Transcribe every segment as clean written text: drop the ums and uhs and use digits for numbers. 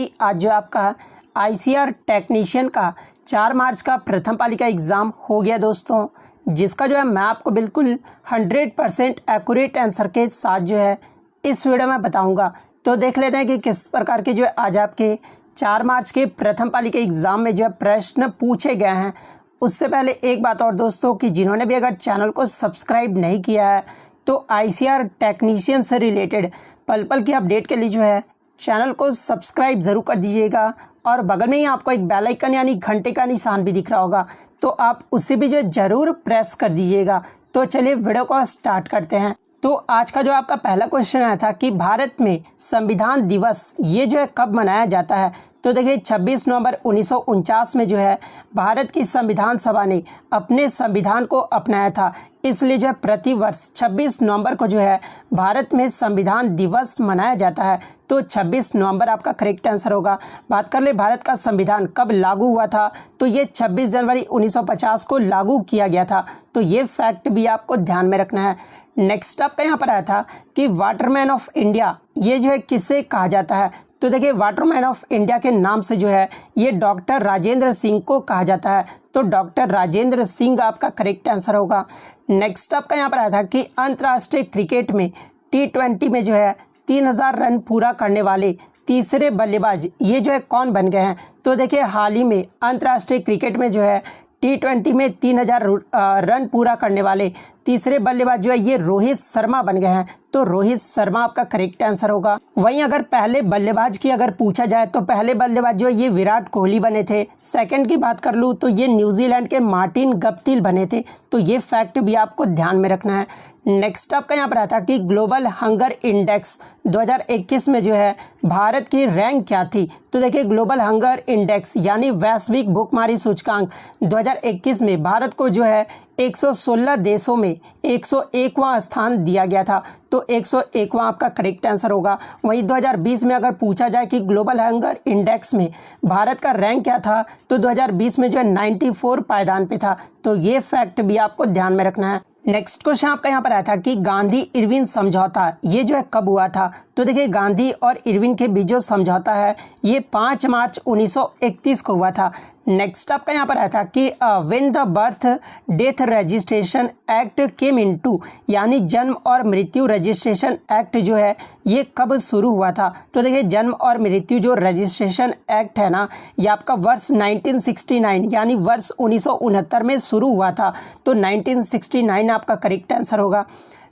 कि आज जो आपका आईसीआर टेक्नीशियन का 4 मार्च का प्रथम पाली का एग्ज़ाम हो गया दोस्तों, जिसका जो है मैं आपको बिल्कुल 100% एक्यूरेट आंसर के साथ जो है इस वीडियो में बताऊंगा। तो देख लेते हैं कि किस प्रकार के जो है आज आपके 4 मार्च के प्रथम पाली के एग्ज़ाम में जो है प्रश्न पूछे गए हैं। उससे पहले एक बात और दोस्तों कि जिन्होंने भी अगर चैनल को सब्सक्राइब नहीं किया है तो आईसीआर टेक्नीशियन से रिलेटेड पल पल की अपडेट के लिए जो है चैनल को सब्सक्राइब ज़रूर कर दीजिएगा और बगल में ही आपको एक बेल आइकन यानी घंटे का निशान भी दिख रहा होगा, तो आप उसे भी जो है ज़रूर प्रेस कर दीजिएगा। तो चलिए वीडियो को स्टार्ट करते हैं। तो आज का जो आपका पहला क्वेश्चन आया था कि भारत में संविधान दिवस ये जो है कब मनाया जाता है। तो देखिए 26 नवंबर 1949 में जो है भारत की संविधान सभा ने अपने संविधान को अपनाया था, इसलिए जो है प्रतिवर्ष 26 नवंबर को जो है भारत में संविधान दिवस मनाया जाता है। तो 26 नवंबर आपका करेक्ट आंसर होगा। बात कर ले भारत का संविधान कब लागू हुआ था, तो ये 26 जनवरी 1950 को लागू किया गया था। तो ये फैक्ट भी आपको ध्यान में रखना है। नेक्स्ट आपका यहाँ पर आया था कि वाटरमैन ऑफ इंडिया ये जो है किसे कहा जाता है। तो देखिए वाटरमैन ऑफ इंडिया के नाम से जो है ये डॉक्टर राजेंद्र सिंह को कहा जाता है। तो डॉक्टर राजेंद्र सिंह आपका करेक्ट आंसर होगा। नेक्स्ट आपका यहाँ पर आया था कि अंतर्राष्ट्रीय क्रिकेट में T20 में जो है 3000 रन पूरा करने वाले तीसरे बल्लेबाज ये जो है कौन बन गए हैं। तो देखिए हाल ही में अंतर्राष्ट्रीय क्रिकेट में जो है T20 में 3000 रन पूरा करने वाले तीसरे बल्लेबाज जो है ये रोहित शर्मा बन गए हैं। तो रोहित शर्मा आपका करेक्ट आंसर होगा। वहीं अगर पहले बल्लेबाज की अगर पूछा जाए तो पहले बल्लेबाज जो है ये विराट कोहली बने थे। सेकंड की बात कर लूँ तो ये न्यूजीलैंड के मार्टिन गप्टिल बने थे। तो ये फैक्ट भी आपको ध्यान में रखना है। नेक्स्ट आपका यहाँ पर आता कि ग्लोबल हंगर इंडेक्स 2021 में जो है भारत की रैंक क्या थी। तो देखिए ग्लोबल हंगर इंडेक्स यानी वैश्विक भूखमरी सूचकांक 2021 में भारत को जो है 116 देशों में 101वां स्थान दिया गया था। तो 101वां आपका करेक्ट आंसर होगा। वहीं 2020 में अगर पूछा जाए कि ग्लोबल हंगर इंडेक्स में भारत का रैंक क्या था, तो 2020 में जो है 94 पायदान पे था। तो ये फैक्ट भी आपको ध्यान में रखना है। नेक्स्ट क्वेश्चन आपका यहाँ पर आया था कि गांधी इरविन समझौता ये जो है कब हुआ था। तो देखिए गांधी और इरविन के बीच जो समझौता है ये 5 मार्च 1931 को हुआ था। नेक्स्ट आपका यहाँ पर आया था कि when the birth death registration act came into यानी जन्म और मृत्यु रजिस्ट्रेशन एक्ट जो है ये कब शुरू हुआ था। तो देखिए जन्म और मृत्यु जो रजिस्ट्रेशन एक्ट है ना ये आपका वर्ष 1969 यानी वर्ष 1969 में शुरू हुआ था। तो 1969 आपका करेक्ट आंसर होगा।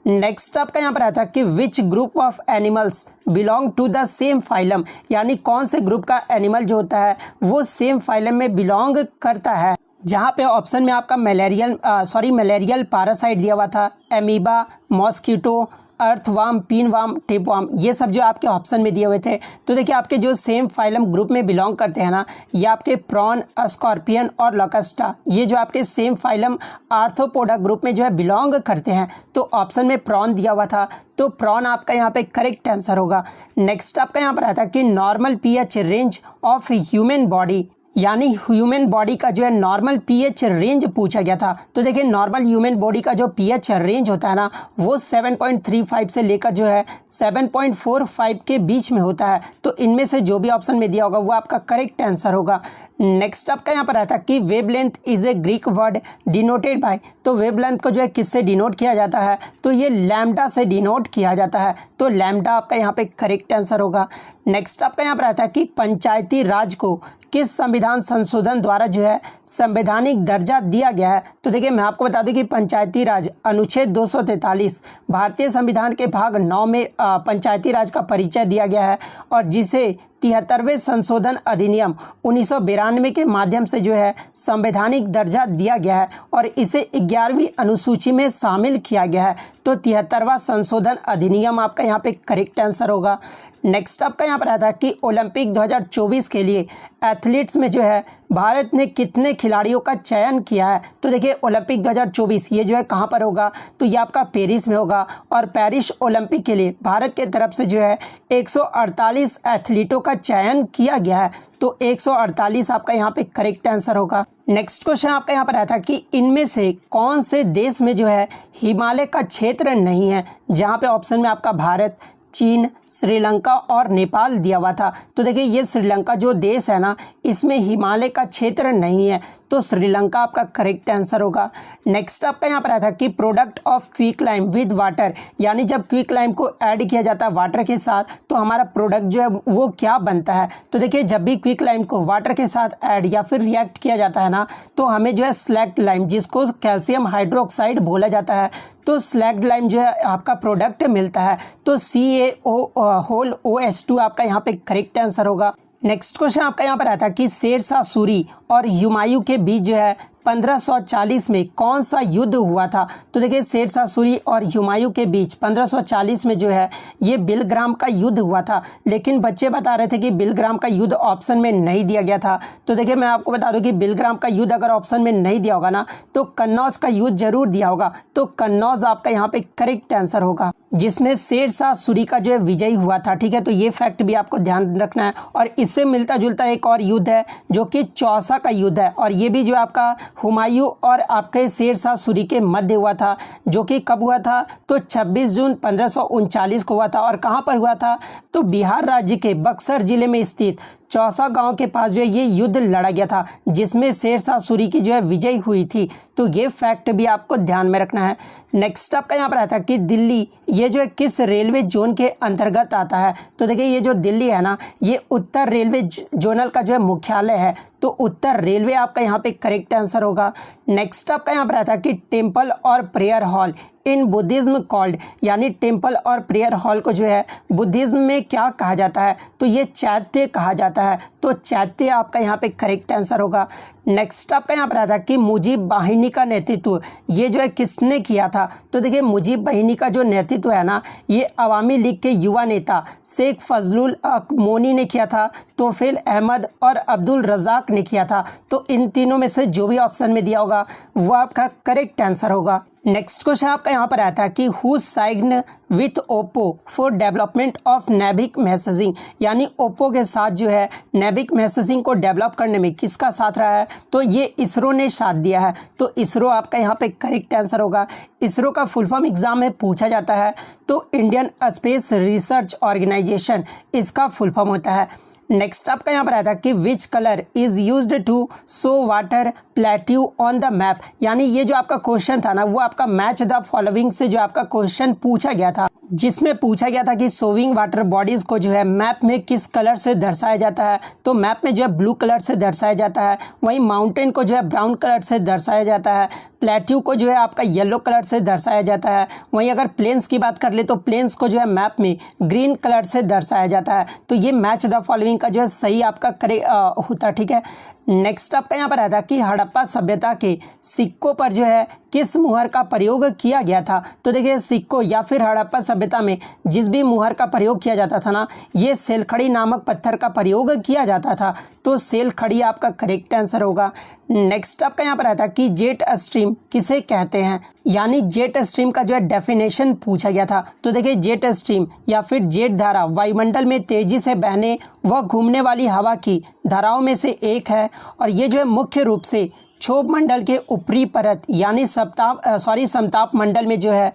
नेक्स्ट आपका यहाँ पर आता है कि which group of animals belong to the same phylum यानी कौन से ग्रुप का एनिमल जो होता है वो सेम फाइलम में बिलोंग करता है। जहाँ पे ऑप्शन में आपका मलेरियल पैरासाइट दिया हुआ था, amoeba, mosquito, earthworm, pinworm, tapeworm, ये सब जो आपके ऑप्शन में दिए हुए थे। तो देखिए आपके जो सेम फाइलम ग्रुप में बिलोंग करते हैं ना ये आपके प्रॉन, स्कॉर्पियन और लोकस्टा ये जो आपके सेम फाइलम आर्थ्रोपोडा ग्रुप में जो है बिलोंग करते हैं। तो ऑप्शन में प्रॉन दिया हुआ था, तो प्रॉन आपका यहाँ पे करेक्ट आंसर होगा। नेक्स्ट आपका यहाँ पर आता है कि normal pH range of human body यानी ह्यूमन बॉडी का जो है नॉर्मल पीएच रेंज पूछा गया था। तो देखिए नॉर्मल ह्यूमन बॉडी का जो पीएच रेंज होता है ना वो 7.35 से लेकर जो है 7.45 के बीच में होता है। तो इनमें से जो भी ऑप्शन में दिया होगा वो आपका करेक्ट आंसर होगा। नेक्स्ट आपका यहाँ पर आता है कि wavelength is a Greek word denoted by. तो वेवलेंथ को जो है किससे डिनोट किया जाता है, तो ये लैम्डा से डिनोट किया जाता है। तो लैम्डा आपका यहाँ पे करेक्ट आंसर होगा। नेक्स्ट आपका यहाँ पर आता है कि पंचायती राज को किस संविधान संशोधन द्वारा जो है संवैधानिक दर्जा दिया गया है। तो देखिए मैं आपको बता दूं कि पंचायती राज अनुच्छेद 243 भारतीय संविधान के भाग 9 में पंचायती राज का परिचय दिया गया है और जिसे 73वें संशोधन अधिनियम 1992 के माध्यम से जो है संवैधानिक दर्जा दिया गया है और इसे 11वीं अनुसूची में शामिल किया गया है। तो 73वां संशोधन अधिनियम आपका यहाँ पे करेक्ट आंसर होगा। नेक्स्ट आपका यहाँ पर आता है कि ओलंपिक 2024 के लिए एथलीट्स में जो है भारत ने कितने खिलाड़ियों का चयन किया है। तो देखिए ओलंपिक 2024 ये जो है कहाँ पर होगा, तो ये आपका पेरिस में होगा और पेरिस ओलंपिक के लिए भारत के तरफ से जो है 148 एथलीटों का चयन किया गया है। तो 148 आपका यहाँ पे करेक्ट आंसर होगा। नेक्स्ट क्वेश्चन आपका यहाँ पर आया था कि इनमें से कौन से देश में जो है हिमालय का क्षेत्र नहीं है, जहाँ पे ऑप्शन में आपका भारत, चीन, श्रीलंका और नेपाल दिया हुआ था। तो देखिए ये श्रीलंका जो देश है ना, इसमें हिमालय का क्षेत्र नहीं है, तो श्रीलंका आपका करेक्ट आंसर होगा। नेक्स्ट आपका यहाँ पर आया था कि product of quick lime with water, यानी जब क्विक लाइम को ऐड किया जाता है वाटर के साथ तो हमारा प्रोडक्ट जो है वो क्या बनता है। तो देखिए जब भी क्विक लाइम को वाटर के साथ ऐड या फिर रिएक्ट किया जाता है ना, तो हमें जो है स्लैक्ड लाइम, जिसको कैल्शियम हाइड्रोक्साइड बोला जाता है, तो स्लैक्ड लाइम जो है आपका प्रोडक्ट मिलता है। तो CaO आपका यहाँ पे करेक्ट आंसर होगा। नेक्स्ट क्वेश्चन आपका यहाँ पर आता है कि शेर शाह सूरी और हुमायूं के बीच जो है 1540 में कौन सा युद्ध हुआ था। तो देखिए शेर शाह सूरी और हुमायूं के बीच 1540 में जो है ये बिलग्राम का युद्ध हुआ था, लेकिन बच्चे बता रहे थे कि बिलग्राम का युद्ध ऑप्शन में नहीं दिया गया था। तो देखिए मैं आपको बता दूं कि बिलग्राम का युद्ध अगर ऑप्शन में नहीं दिया होगा ना, तो कन्नौज का युद्ध जरूर दिया होगा। तो कन्नौज आपका यहाँ पे करेक्ट आंसर होगा, जिसमें शेर शाह सूरी का जो है विजयी हुआ था। ठीक है, तो ये फैक्ट भी आपको ध्यान रखना है। और इससे मिलता जुलता एक और युद्ध है जो कि चौसा का युद्ध है, और ये भी जो आपका हुमायूं और आपके शेर शाह सूरी के मध्य हुआ था, जो कि कब हुआ था, तो 26 जून 1539 को हुआ था। और कहाँ पर हुआ था, तो बिहार राज्य के बक्सर जिले में स्थित चौसा गांव के पास जो है ये युद्ध लड़ा गया था, जिसमें शेर शाह सूरी की जो है विजय हुई थी। तो ये फैक्ट भी आपको ध्यान में रखना है। नेक्स्ट आपका यहाँ पर आता है कि दिल्ली ये जो है किस रेलवे जोन के अंतर्गत आता है। तो देखिए ये जो दिल्ली है ना, ये उत्तर रेलवे जोनल का जो है मुख्यालय है, तो उत्तर रेलवे आपका यहाँ पे करेक्ट आंसर होगा। नेक्स्ट आपका यहाँ पर आता है कि टेम्पल और prayer hall in Buddhism called, यानी टेम्पल और प्रेयर हॉल को जो है बुद्धिज्म में क्या कहा जाता है, तो ये चैत्य कहा जाता है। तो चैत्य आपका यहाँ पे करेक्ट आंसर होगा। नेक्स्ट आपका यहाँ पर आता है कि मुजीब बाहिनी का नेतृत्व ये जो है किसने किया था। तो देखिए मुजीब बाहिनी का जो नेतृत्व है ना, ये अवामी लीग के युवा नेता शेख फजलुल मोनी ने किया था, तोफेल अहमद और अब्दुल रज़ाक ने किया था। तो इन तीनों में से जो भी ऑप्शन में दिया होगा वो आपका करेक्ट आंसर होगा। नेक्स्ट क्वेश्चन आपका यहाँ पर आता है कि who sign with Oppo for development of NavIC messaging, यानी ओप्पो के साथ जो है नेविक मैसेजिंग को डेवलप करने में किसका साथ रहा है, तो ये इसरो ने साथ दिया है। तो इसरो आपका यहाँ पे करेक्ट आंसर होगा। इसरो का फुल फॉर्म एग्जाम में पूछा जाता है, तो इंडियन स्पेस रिसर्च ऑर्गेनाइजेशन इसका फुल फॉर्म होता है। नेक्स्ट आपका यहाँ पर आता है कि which colour is used to show water plateau on the map, यानी ये जो आपका क्वेश्चन था ना, वो आपका मैच द फॉलोइंग से जो आपका क्वेश्चन पूछा गया था, जिसमें पूछा गया था कि सोविंग वाटर बॉडीज को जो है मैप में किस कलर से दर्शाया जाता है। तो मैप में जो है ब्लू कलर से दर्शाया जाता है, वहीं माउंटेन को जो है ब्राउन कलर से दर्शाया जाता है, प्लेट्यू को जो है आपका येलो कलर से दर्शाया जाता है, वहीं अगर प्लेन्स की बात कर ले तो प्लेन्स को जो है मैप में ग्रीन कलर से दर्शाया जाता है। तो ये मैच द फॉलोइंग का जो है सही आपका होता। ठीक है, नेक्स्ट आपका यहाँ पर आता है कि हड़प्पा सभ्यता के सिक्कों पर जो है किस मुहर का प्रयोग किया गया था। तो देखिए सिक्कों या फिर हड़प्पा सभ्यता में जिस भी मुहर का प्रयोग किया जाता था ना, ये सेलखड़ी नामक पत्थर का प्रयोग किया जाता था। तो सेलखड़ी आपका करेक्ट आंसर होगा। नेक्स्ट आपका यहाँ पर आता है कि जेट स्ट्रीम किसे कहते हैं, यानी जेट स्ट्रीम का जो है डेफिनेशन पूछा गया था। तो देखिए जेट स्ट्रीम या फिर जेट धारा वायुमंडल में तेजी से बहने व घूमने वाली हवा की धाराओं में से एक है, और ये जो है मुख्य रूप से क्षोभ मंडल के ऊपरी परत यानी समताप मंडल में जो है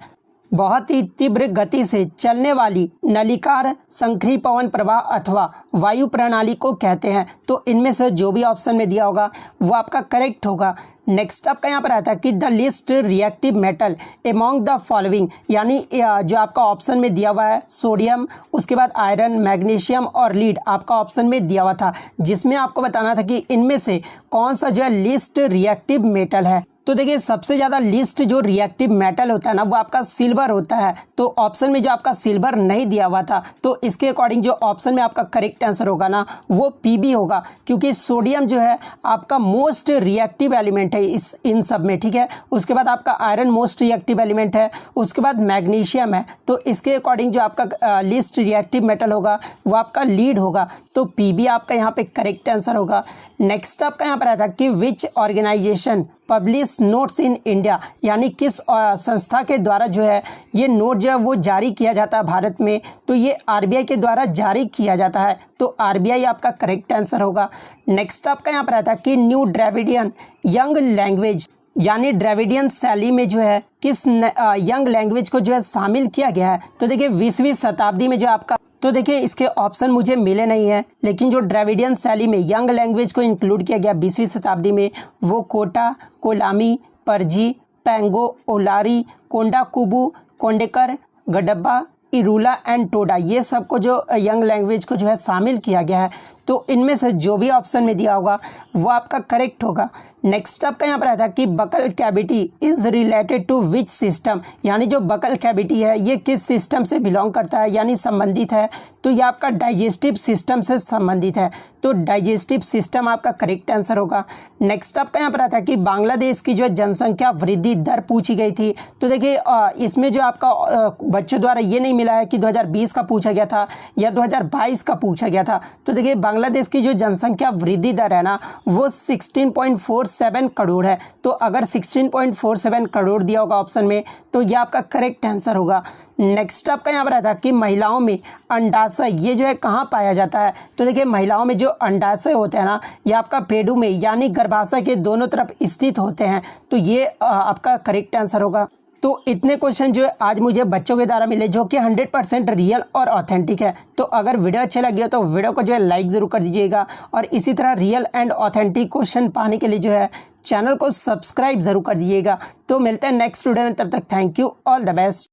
बहुत ही तीव्र गति से चलने वाली नलिकार संक्री पवन प्रवाह अथवा वायु प्रणाली को कहते हैं। तो इनमें से जो भी ऑप्शन में दिया होगा वो आपका करेक्ट होगा। नेक्स्ट आपका यहाँ पर आता है कि the least reactive metal among the following, यानी जो आपका ऑप्शन में दिया हुआ है सोडियम, उसके बाद आयरन, मैग्नीशियम और लीड आपका ऑप्शन में दिया हुआ था, जिसमें आपको बताना था कि इनमें से कौन सा जो है लिस्ट रिएक्टिव मेटल है। तो देखिए सबसे ज़्यादा लिस्ट जो रिएक्टिव मेटल होता है ना, वो आपका सिल्वर होता है। तो ऑप्शन में जो आपका सिल्वर नहीं दिया हुआ था, तो इसके अकॉर्डिंग जो ऑप्शन में आपका करेक्ट आंसर होगा ना, वो पीबी होगा, क्योंकि सोडियम जो है आपका मोस्ट रिएक्टिव एलिमेंट है इन सब में। ठीक है, उसके बाद आपका आयरन मोस्ट रिएक्टिव एलिमेंट है, उसके बाद मैग्नीशियम है। तो इसके अकॉर्डिंग जो आपका लिस्ट रिएक्टिव मेटल होगा वो आपका लीड होगा। तो पीबी आपका यहाँ पे करेक्ट आंसर होगा। नेक्स्ट आपका यहाँ पर आता है कि which organisation publish notes in India, यानी किस संस्था के द्वारा जो है ये नोट जो है वो जारी किया जाता है भारत में। तो ये आरबीआई के द्वारा जारी किया जाता है। तो आरबीआई आपका करेक्ट आंसर होगा। नेक्स्ट आपका यहाँ पर आता है कि न्यू ड्राविडियन यंग लैंग्वेज यानी द्रविडियन शैली में जो है किस यंग लैंग्वेज को जो है शामिल किया गया है। तो देखिए 20वीं शताब्दी में जो आपका, तो देखिए इसके ऑप्शन मुझे मिले नहीं है, लेकिन जो द्रविडियन शैली में यंग लैंग्वेज को इंक्लूड किया गया 20वीं शताब्दी में वो कोटा, कोलामी, परजी, पैंगो, ओलारी, कोंडाकुबू, कोंडेकर, गडब्बा, इरूला एंड टोडा, ये सबको जो यंग लैंग्वेज को जो है शामिल किया गया है। तो इनमें से जो भी ऑप्शन में दिया होगा वो आपका करेक्ट होगा। नेक्स्ट आपका यहाँ पर आया था कि buccal cavity is related to which system, यानी जो बकल कैविटी है ये किस सिस्टम से बिलोंग करता है यानी संबंधित है। तो ये आपका डाइजेस्टिव सिस्टम से संबंधित है, तो डाइजेस्टिव सिस्टम आपका करेक्ट आंसर होगा। नेक्स्ट आपका यहाँ पर आता है कि बांग्लादेश की जो जनसंख्या वृद्धि दर पूछी गई थी। तो देखिए इसमें जो आपका बच्चों द्वारा ये नहीं मिला है कि 2020 का पूछा गया था या 2022 का पूछा गया था। तो देखिए बांग्लादेश की जो जनसंख्या वृद्धि दर है ना वो 16.47 करोड़ है। तो अगर 16.47 करोड़ दिया होगा ऑप्शन में तो ये आपका करेक्ट आंसर होगा। नेक्स्ट आपका यहाँ पर आता है कि महिलाओं में अंडाशय ये जो है कहाँ पाया जाता है। तो देखिए महिलाओं में जो अंडाशय होते हैं ना ये आपका पेडू में यानी गर्भाशय के दोनों तरफ स्थित होते हैं। तो ये आपका करेक्ट आंसर होगा। तो इतने क्वेश्चन जो है आज मुझे बच्चों के द्वारा मिले जो कि 100% रियल और ऑथेंटिक है। तो अगर वीडियो अच्छा लगी हो तो वीडियो को जो है लाइक ज़रूर कर दीजिएगा और इसी तरह रियल एंड ऑथेंटिक क्वेश्चन पाने के लिए जो है चैनल को सब्सक्राइब ज़रूर कर दीजिएगा। तो मिलते हैं नेक्स्ट वीडियो में, तब तक thank you, all the best.